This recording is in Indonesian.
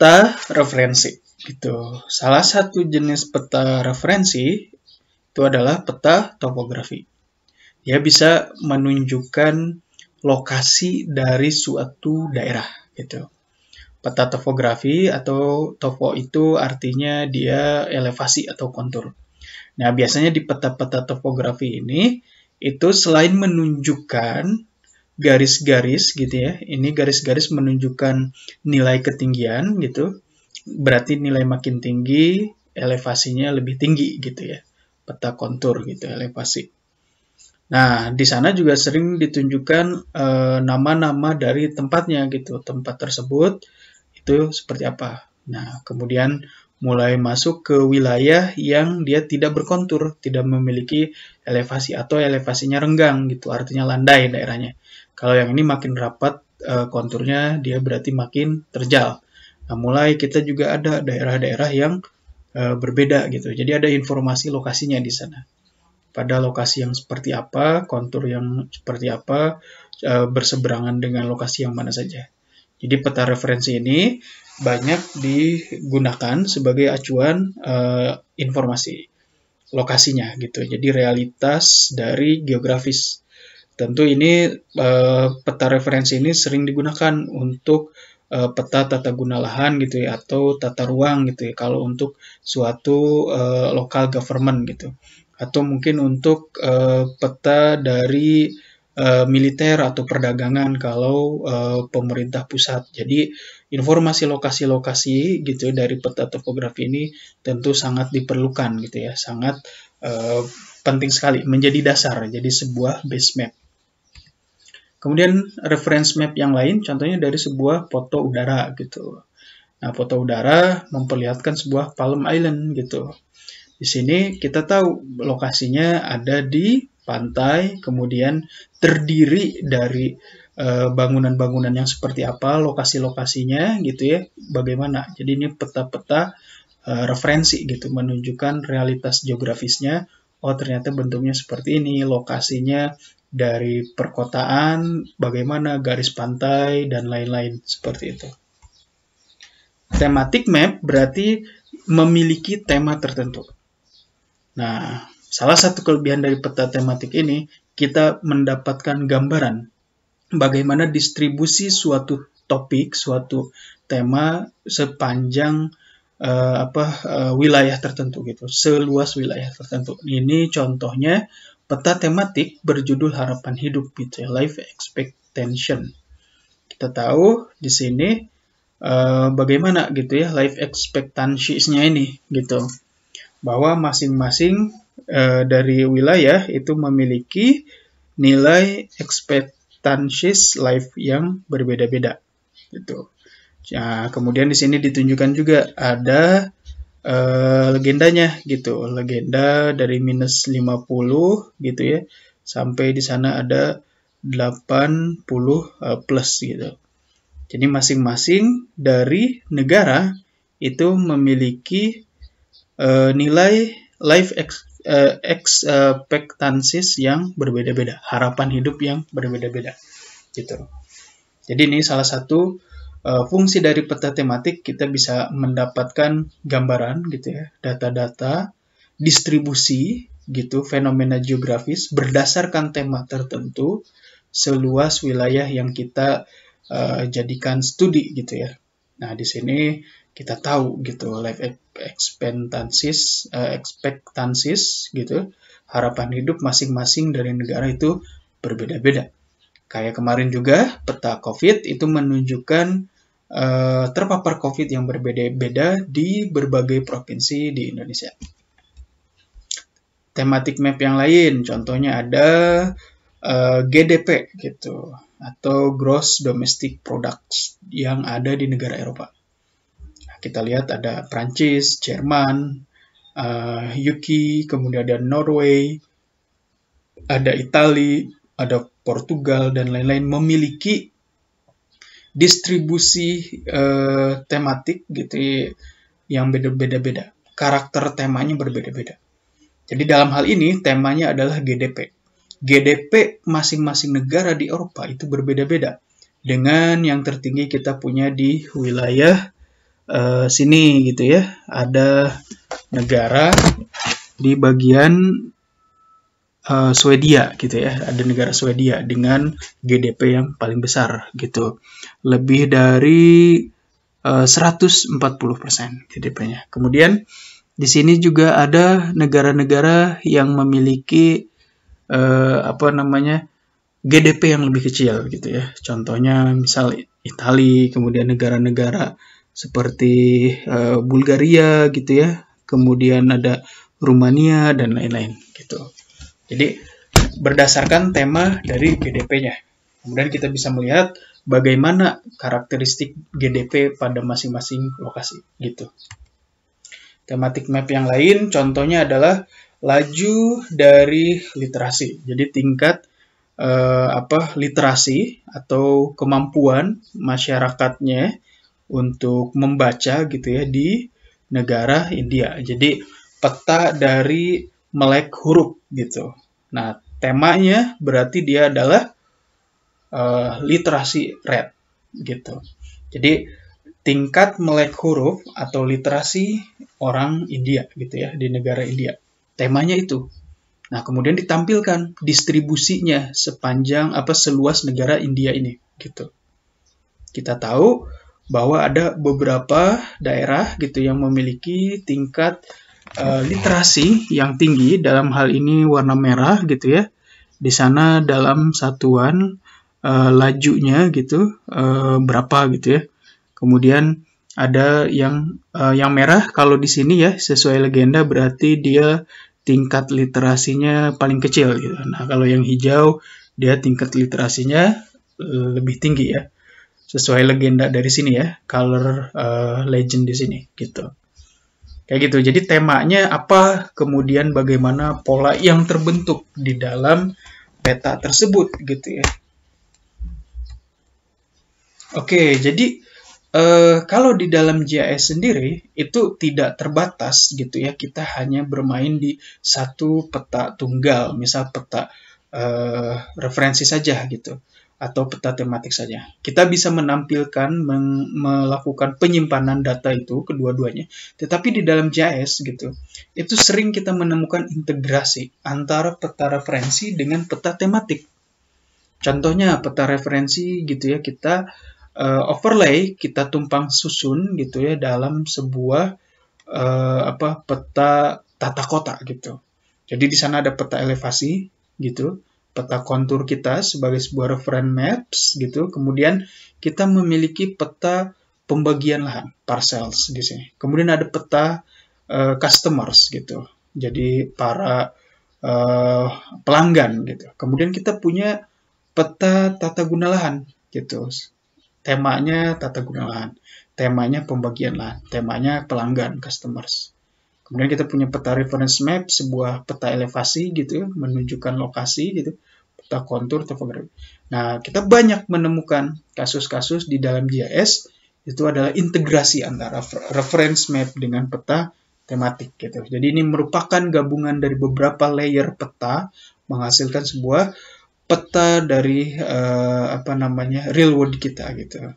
peta referensi gitu. Salah satu jenis peta referensi itu adalah peta topografi. Dia bisa menunjukkan lokasi dari suatu daerah gitu. Peta topografi atau topo itu artinya dia elevasi atau kontur. Nah, biasanya di peta-peta topografi ini itu selain menunjukkan garis-garis gitu ya. Ini garis-garis menunjukkan nilai ketinggian gitu. Berarti nilai makin tinggi, elevasinya lebih tinggi gitu ya. Peta kontur gitu, elevasi. Nah, di sana juga sering ditunjukkan nama-nama dari tempatnya gitu. Tempat tersebut itu seperti apa. Nah, kemudian mulai masuk ke wilayah yang dia tidak berkontur, tidak memiliki elevasi atau elevasinya renggang gitu, artinya landai daerahnya. Kalau yang ini makin rapat konturnya, dia berarti makin terjal. Nah, mulai kita juga ada daerah-daerah yang berbeda gitu. Jadi ada informasi lokasinya di sana. Pada lokasi yang seperti apa, kontur yang seperti apa, berseberangan dengan lokasi yang mana saja. Jadi peta referensi ini banyak digunakan sebagai acuan informasi lokasinya gitu. Jadi realitas dari geografis. Tentu ini peta referensi ini sering digunakan untuk peta tata guna lahan gitu ya, atau tata ruang gitu ya, kalau untuk suatu local government gitu. Atau mungkin untuk peta dari militer atau perdagangan kalau pemerintah pusat. Jadi informasi lokasi-lokasi gitu dari peta topografi ini tentu sangat diperlukan gitu ya, sangat penting sekali menjadi dasar, jadi sebuah base map. Kemudian reference map yang lain contohnya dari sebuah foto udara gitu. Nah, foto udara memperlihatkan sebuah Palm Island gitu. Di sini kita tahu lokasinya ada di pantai, kemudian terdiri dari bangunan-bangunan yang seperti apa, lokasi-lokasinya gitu ya, bagaimana. Jadi ini peta-peta referensi gitu, menunjukkan realitas geografisnya. Oh, ternyata bentuknya seperti ini, lokasinya dari perkotaan, bagaimana garis pantai, dan lain-lain seperti itu. Thematic map berarti memiliki tema tertentu. Nah, salah satu kelebihan dari peta tematik ini, kita mendapatkan gambaran bagaimana distribusi suatu topik, suatu tema sepanjang wilayah tertentu gitu, seluas wilayah tertentu. Ini contohnya peta tematik berjudul harapan hidup gitu ya, life expectancy. Kita tahu di sini bagaimana gitu ya life expectancy-nya ini gitu. Bahwa masing-masing dari wilayah itu memiliki nilai expectancies life yang berbeda-beda gitu. Nah, kemudian di sini ditunjukkan juga ada legendanya gitu, legenda dari minus 50 gitu ya, sampai di sana ada 80 plus gitu. Jadi masing-masing dari negara itu memiliki nilai life expectancies yang berbeda-beda, harapan hidup yang berbeda-beda gitu. Jadi ini salah satu fungsi dari peta tematik, kita bisa mendapatkan gambaran gitu ya, data-data, distribusi gitu, fenomena geografis berdasarkan tema tertentu seluas wilayah yang kita jadikan studi gitu ya. Nah, di sini kita tahu gitu life expectancies gitu, harapan hidup masing-masing dari negara itu berbeda-beda. Kayak kemarin juga peta COVID itu menunjukkan terpapar COVID yang berbeda-beda di berbagai provinsi di Indonesia. Thematic map yang lain, contohnya ada GDP gitu, atau Gross Domestic Products yang ada di negara Eropa. Nah, kita lihat ada Prancis, Jerman, UK, kemudian ada Norway, ada Italia, ada Portugal, dan lain-lain memiliki distribusi tematik gitu yang beda-beda. Karakter temanya berbeda-beda. Jadi dalam hal ini temanya adalah GDP. GDP masing-masing negara di Eropa itu berbeda-beda. Dengan yang tertinggi kita punya di wilayah sini gitu ya, ada negara di bagian Swedia gitu ya, ada negara Swedia dengan GDP yang paling besar gitu, lebih dari 140% GDP-nya. Kemudian di sini juga ada negara-negara yang memiliki GDP yang lebih kecil gitu ya. Contohnya misal Italia, kemudian negara-negara seperti Bulgaria gitu ya. Kemudian ada Rumania dan lain-lain gitu. Jadi berdasarkan tema dari GDP-nya. Kemudian kita bisa melihat bagaimana karakteristik GDP pada masing-masing lokasi gitu. Tematik map yang lain contohnya adalah laju dari literasi. Jadi tingkat literasi atau kemampuan masyarakatnya untuk membaca gitu ya di negara India. Jadi peta dari melek huruf gitu. Nah, temanya berarti dia adalah literasi rate gitu. Jadi tingkat melek huruf atau literasi orang India gitu ya di negara India. Temanya itu. Nah, kemudian ditampilkan distribusinya seluas negara India ini gitu. Kita tahu bahwa ada beberapa daerah gitu yang memiliki tingkat literasi yang tinggi, dalam hal ini warna merah gitu ya. Di sana dalam satuan lajunya gitu berapa gitu ya. Kemudian ada yang merah, kalau di sini ya sesuai legenda berarti dia tingkat literasinya paling kecil gitu. Nah, kalau yang hijau dia tingkat literasinya lebih tinggi ya. Sesuai legenda dari sini ya, color legend di sini gitu. Kayak gitu. Jadi temanya apa, kemudian bagaimana pola yang terbentuk di dalam peta tersebut gitu ya. Oke, jadi kalau di dalam GIS sendiri itu tidak terbatas gitu ya, kita hanya bermain di satu peta tunggal, misal peta referensi saja gitu, atau peta tematik saja. Kita bisa menampilkan, melakukan penyimpanan data itu kedua-duanya, tetapi di dalam GIS gitu, itu sering kita menemukan integrasi antara peta referensi dengan peta tematik. Contohnya peta referensi gitu ya, kita overlay, kita tumpang susun gitu ya dalam sebuah peta tata kota gitu. Jadi di sana ada peta elevasi gitu, peta kontur kita sebagai sebuah reference maps gitu. Kemudian kita memiliki peta pembagian lahan, parcels di sini. Kemudian ada peta customers gitu. Jadi para pelanggan gitu. Kemudian kita punya peta tata guna lahan gitu. Temanya tata guna lahan, temanya pembagian lahan, temanya pelanggan, customers. Kemudian kita punya peta reference map, sebuah peta elevasi gitu, menunjukkan lokasi gitu, peta kontur, topografi. Nah, kita banyak menemukan kasus-kasus di dalam GIS itu adalah integrasi antara reference map dengan peta tematik gitu. Jadi ini merupakan gabungan dari beberapa layer peta menghasilkan sebuah peta dari real world kita gitu.